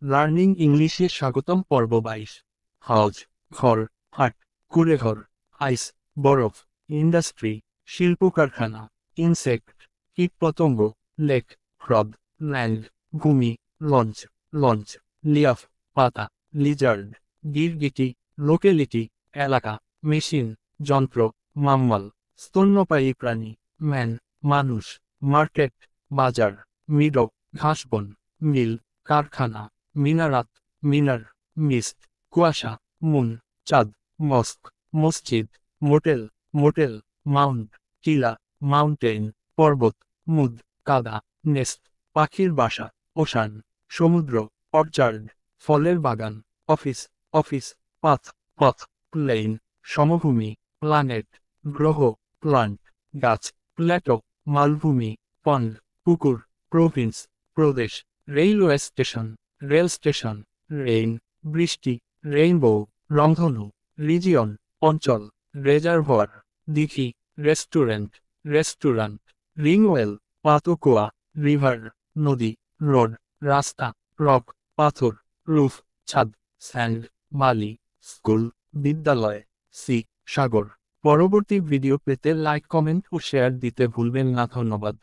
Learning ইংলিশে স্বাগতম পর্ব 22। হাউজ, ঘর, হাট, কুঁড়েঘর, আইস, বরফ, ইন্ডাস্ট্রি, শিল্প কারখানা, ইনসেক্ট, কীটপতঙ্গ, লেক, হ্রদ, ল্যান্ড, ভূমি, লঞ্চ, লঞ্চ, লিয়াফ, পাতা, লিজার্ড, গিরগিটি, লোকেলিটি, এলাকা, মেশিন, যন্ত্র, মাম্মাল, স্তন্যপায়ী প্রাণী, ম্যান, মানুষ, মার্কেট, বাজার, মিডো, ঘাসবন, মিল, কারখানা, মিনারাত, মিনার, মিস্ট, কুয়াশা, মুন, চাঁদ, মস্ক, মসজিদ, মোটেল, মোটেল, মাউন্ট, টিলা, মাউন্টেন, পর্বত, মুদ, কাদা, নেস্ট, পাখির বাসা, ওশান, সমুদ্র, অর্চার্ড, ফলের বাগান, অফিস, অফিস, পাথ, পথ, প্লেন, সমভূমি, প্ল্যানেট, গ্রহ, প্লান্ট, গাছ, প্ল্যাটো, মালভূমি, পন্ড, পুকুর, প্রভিন্স, প্রদেশ, railway station, rail station, rain, বৃষ্টি, রেইনবো, রংধনু, রিজিয়ন, অঞ্চল, রেজারভয়ার, দিঘি, রেস্টুরেন্ট, রেস্টুরেন্ট, রিংওয়েল, পাতকুয়া, রিভার, নদী, রোড, রাস্তা, রক, পাথর, রুফ, ছাদ, স্যান্ড, বালি, স্কুল, বিদ্যালয়, সি, সাগর। পরবর্তী ভিডিও পেতে লাইক, কমেন্ট ও শেয়ার দিতে ভুলবেন না। ধন্যবাদ।